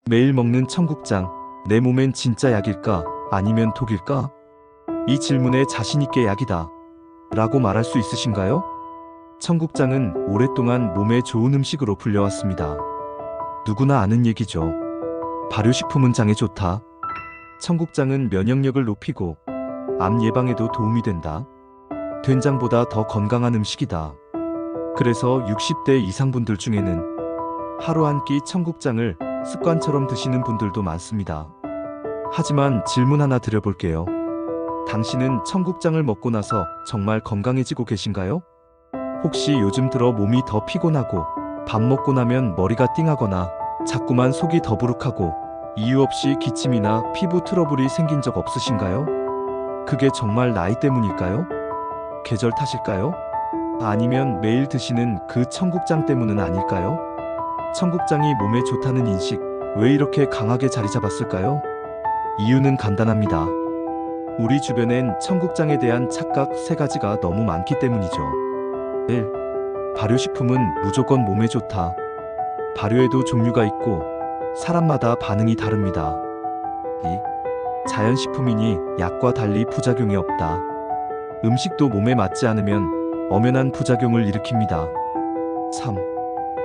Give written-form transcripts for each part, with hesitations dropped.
매일 먹는 청국장, 내 몸엔 진짜 약일까? 아니면 독일까? 이 질문에 자신있게 약이다 라고 말할 수 있으신가요? 청국장은 오랫동안 몸에 좋은 음식으로 불려왔습니다. 누구나 아는 얘기죠. 발효식품은 장에 좋다. 청국장은 면역력을 높이고 암 예방에도 도움이 된다. 된장보다 더 건강한 음식이다. 그래서 60대 이상 분들 중에는 하루 한 끼 청국장을 습관처럼 드시는 분들도 많습니다. 하지만 질문 하나 드려볼게요. 당신은 청국장을 먹고 나서 정말 건강해지고 계신가요? 혹시 요즘 들어 몸이 더 피곤하고 밥 먹고 나면 머리가 띵하거나 자꾸만 속이 더부룩하고 이유 없이 기침이나 피부 트러블이 생긴 적 없으신가요? 그게 정말 나이 때문일까요? 계절 탓일까요? 아니면 매일 드시는 그 청국장 때문은 아닐까요? 청국장이 몸에 좋다는 인식, 왜 이렇게 강하게 자리 잡았을까요? 이유는 간단합니다. 우리 주변엔 청국장에 대한 착각 세 가지가 너무 많기 때문이죠. 1. 발효식품은 무조건 몸에 좋다. 발효에도 종류가 있고 사람마다 반응이 다릅니다. 2. 자연식품이니 약과 달리 부작용이 없다. 음식도 몸에 맞지 않으면 엄연한 부작용을 일으킵니다. 3.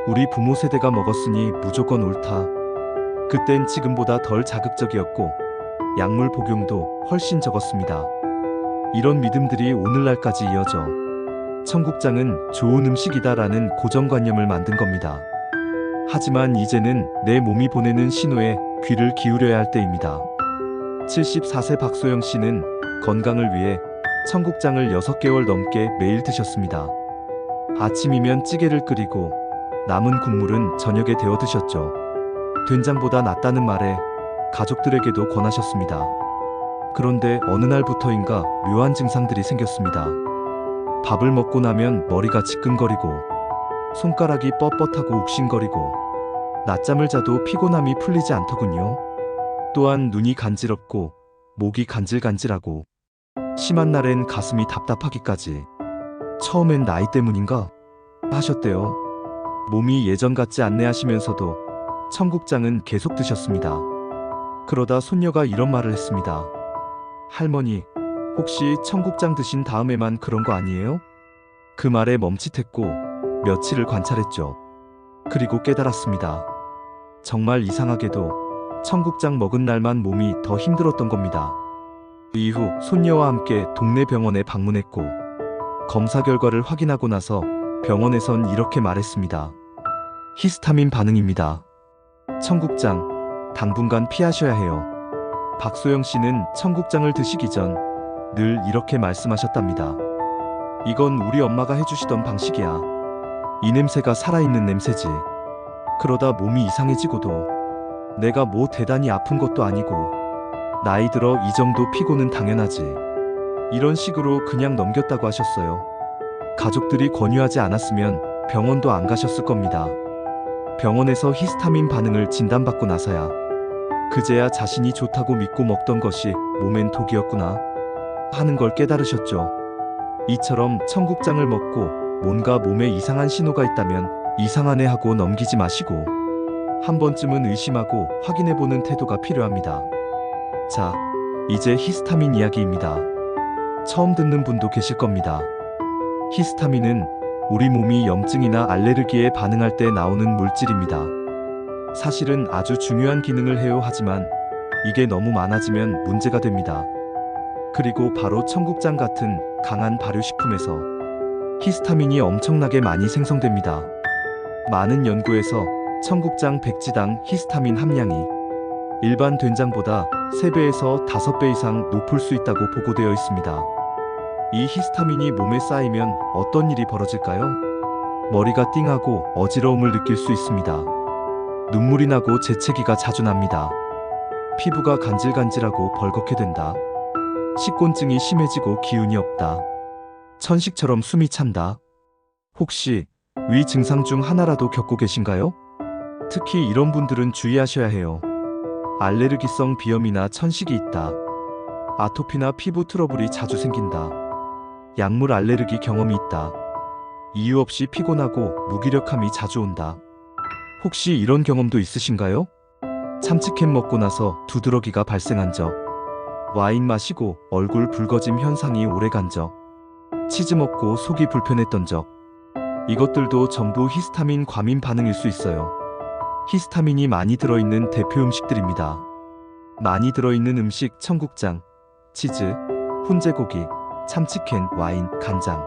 우리 부모 세대가 먹었으니 무조건 옳다. 그땐 지금보다 덜 자극적이었고 약물 복용도 훨씬 적었습니다. 이런 믿음들이 오늘날까지 이어져 청국장은 좋은 음식이다라는 고정관념을 만든 겁니다. 하지만 이제는 내 몸이 보내는 신호에 귀를 기울여야 할 때입니다. 74세 박소영 씨는 건강을 위해 청국장을 6개월 넘게 매일 드셨습니다. 아침이면 찌개를 끓이고 남은 국물은 저녁에 데워 드셨죠. 된장보다 낫다는 말에 가족들에게도 권하셨습니다. 그런데 어느 날부터인가 묘한 증상들이 생겼습니다. 밥을 먹고 나면 머리가 지끈거리고 손가락이 뻣뻣하고 욱신거리고 낮잠을 자도 피곤함이 풀리지 않더군요. 또한 눈이 간지럽고 목이 간질간질하고 심한 날엔 가슴이 답답하기까지. 처음엔 나이 때문인가 하셨대요. 몸이 예전 같지 않네 하시면서도 청국장은 계속 드셨습니다. 그러다 손녀가 이런 말을 했습니다. 할머니, 혹시 청국장 드신 다음에만 그런 거 아니에요? 그 말에 멈칫했고 며칠을 관찰했죠. 그리고 깨달았습니다. 정말 이상하게도 청국장 먹은 날만 몸이 더 힘들었던 겁니다. 이후 손녀와 함께 동네 병원에 방문했고 검사 결과를 확인하고 나서 병원에선 이렇게 말했습니다. 히스타민 반응입니다. 청국장, 당분간 피하셔야 해요. 박소영 씨는 청국장을 드시기 전 늘 이렇게 말씀하셨답니다. 이건 우리 엄마가 해주시던 방식이야. 이 냄새가 살아있는 냄새지. 그러다 몸이 이상해지고도 내가 뭐 대단히 아픈 것도 아니고 나이 들어 이 정도 피곤은 당연하지. 이런 식으로 그냥 넘겼다고 하셨어요. 가족들이 권유하지 않았으면 병원도 안 가셨을 겁니다. 병원에서 히스타민 반응을 진단받고 나서야 그제야 자신이 좋다고 믿고 먹던 것이 몸엔 독이었구나 하는 걸 깨달으셨죠. 이처럼 청국장을 먹고 뭔가 몸에 이상한 신호가 있다면 이상하네 하고 넘기지 마시고 한 번쯤은 의심하고 확인해보는 태도가 필요합니다. 자, 이제 히스타민 이야기입니다. 처음 듣는 분도 계실 겁니다. 히스타민은 우리 몸이 염증이나 알레르기에 반응할 때 나오는 물질입니다. 사실은 아주 중요한 기능을 해요. 하지만 이게 너무 많아지면 문제가 됩니다. 그리고 바로 청국장 같은 강한 발효식품에서 히스타민이 엄청나게 많이 생성됩니다. 많은 연구에서 청국장 백지당 히스타민 함량이 일반 된장보다 3배에서 5배 이상 높을 수 있다고 보고되어 있습니다. 이 히스타민이 몸에 쌓이면 어떤 일이 벌어질까요? 머리가 띵하고 어지러움을 느낄 수 있습니다. 눈물이 나고 재채기가 자주 납니다. 피부가 간질간질하고 벌겋게 된다. 식곤증이 심해지고 기운이 없다. 천식처럼 숨이 찬다. 혹시 위 증상 중 하나라도 겪고 계신가요? 특히 이런 분들은 주의하셔야 해요. 알레르기성 비염이나 천식이 있다. 아토피나 피부 트러블이 자주 생긴다. 약물 알레르기 경험이 있다. 이유 없이 피곤하고 무기력함이 자주 온다. 혹시 이런 경험도 있으신가요? 참치캔 먹고 나서 두드러기가 발생한 적, 와인 마시고 얼굴 붉어짐 현상이 오래간 적, 치즈 먹고 속이 불편했던 적, 이것들도 전부 히스타민 과민 반응일 수 있어요. 히스타민이 많이 들어있는 대표 음식들입니다. 많이 들어있는 음식: 청국장, 치즈, 훈제고기, 참치캔, 와인, 간장.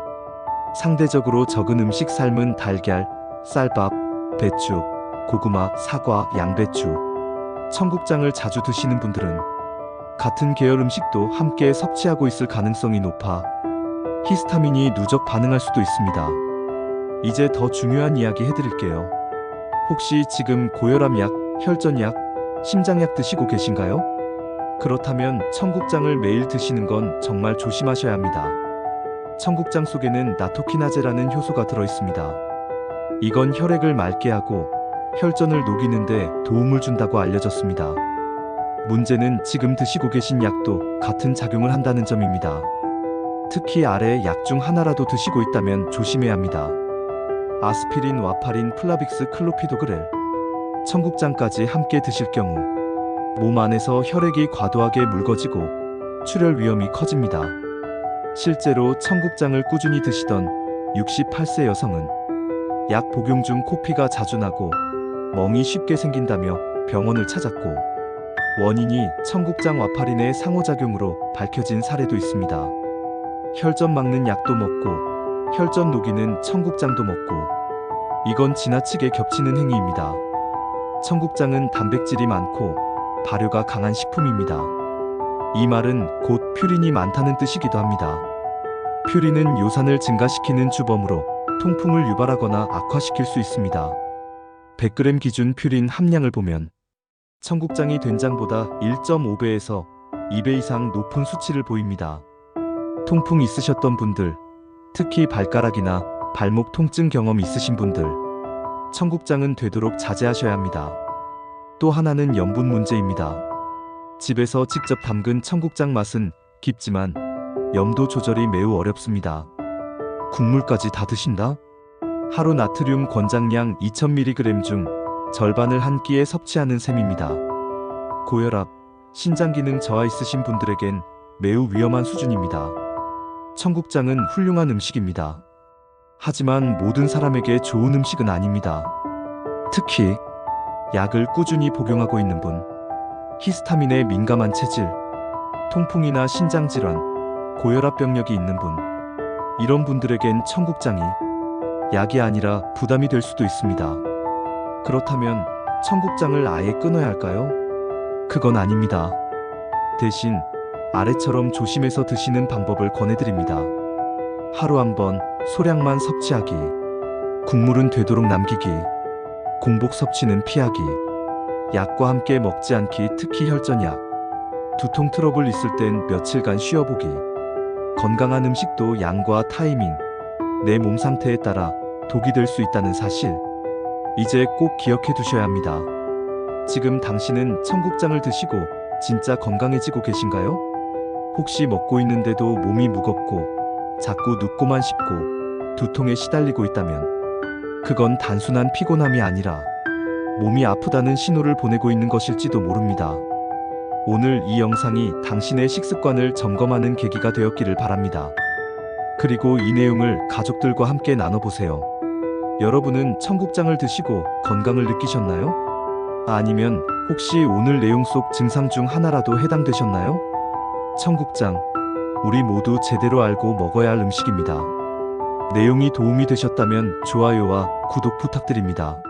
상대적으로 적은 음식: 삶은 달걀, 쌀밥, 배추, 고구마, 사과, 양배추. 청국장을 자주 드시는 분들은 같은 계열 음식도 함께 섭취하고 있을 가능성이 높아 히스타민이 누적 반응할 수도 있습니다. 이제 더 중요한 이야기 해드릴게요. 혹시 지금 고혈압약, 혈전약, 심장약 드시고 계신가요? 그렇다면 청국장을 매일 드시는 건 정말 조심하셔야 합니다. 청국장 속에는 나토키나제라는 효소가 들어있습니다. 이건 혈액을 맑게 하고 혈전을 녹이는데 도움을 준다고 알려졌습니다. 문제는 지금 드시고 계신 약도 같은 작용을 한다는 점입니다. 특히 아래 약 중 하나라도 드시고 있다면 조심해야 합니다. 아스피린, 와파린, 플라빅스, 클로피도그렐. 청국장까지 함께 드실 경우 몸 안에서 혈액이 과도하게 묽어지고 출혈 위험이 커집니다. 실제로 청국장을 꾸준히 드시던 68세 여성은 약 복용 중 코피가 자주 나고 멍이 쉽게 생긴다며 병원을 찾았고, 원인이 청국장 와파린의 상호작용으로 밝혀진 사례도 있습니다. 혈전 막는 약도 먹고 혈전 녹이는 청국장도 먹고, 이건 지나치게 겹치는 행위입니다. 청국장은 단백질이 많고 발효가 강한 식품입니다. 이 말은 곧 퓨린이 많다는 뜻이기도 합니다. 퓨린은 요산을 증가시키는 주범으로 통풍을 유발하거나 악화시킬 수 있습니다. 100g 기준 퓨린 함량을 보면 청국장이 된장보다 1.5배에서 2배 이상 높은 수치를 보입니다. 통풍 있으셨던 분들, 특히 발가락이나 발목 통증 경험 있으신 분들, 청국장은 되도록 자제하셔야 합니다. 또 하나는 염분 문제입니다. 집에서 직접 담근 청국장 맛은 깊지만 염도 조절이 매우 어렵습니다. 국물까지 다 드신다? 하루 나트륨 권장량 2000mg 중 절반을 한 끼에 섭취하는 셈입니다. 고혈압, 신장기능 저하 있으신 분들에겐 매우 위험한 수준입니다. 청국장은 훌륭한 음식입니다. 하지만 모든 사람에게 좋은 음식은 아닙니다. 특히 약을 꾸준히 복용하고 있는 분, 히스타민에 민감한 체질, 통풍이나 신장질환, 고혈압 병력이 있는 분, 이런 분들에겐 청국장이 약이 아니라 부담이 될 수도 있습니다. 그렇다면 청국장을 아예 끊어야 할까요? 그건 아닙니다. 대신 아래처럼 조심해서 드시는 방법을 권해드립니다. 하루 한 번 소량만 섭취하기, 국물은 되도록 남기기, 공복 섭취는 피하기, 약과 함께 먹지 않기, 특히 혈전약, 두통 트러블 있을 땐 며칠간 쉬어보기, 건강한 음식도 양과 타이밍, 내 몸 상태에 따라 독이 될 수 있다는 사실, 이제 꼭 기억해 두셔야 합니다. 지금 당신은 청국장을 드시고 진짜 건강해지고 계신가요? 혹시 먹고 있는데도 몸이 무겁고 자꾸 눕고만 싶고 두통에 시달리고 있다면 그건 단순한 피곤함이 아니라 몸이 아프다는 신호를 보내고 있는 것일지도 모릅니다. 오늘 이 영상이 당신의 식습관을 점검하는 계기가 되었기를 바랍니다. 그리고 이 내용을 가족들과 함께 나눠보세요. 여러분은 청국장을 드시고 건강을 느끼셨나요? 아니면 혹시 오늘 내용 속 증상 중 하나라도 해당되셨나요? 청국장, 우리 모두 제대로 알고 먹어야 할 음식입니다. 내용이 도움이 되셨다면 좋아요와 구독 부탁드립니다.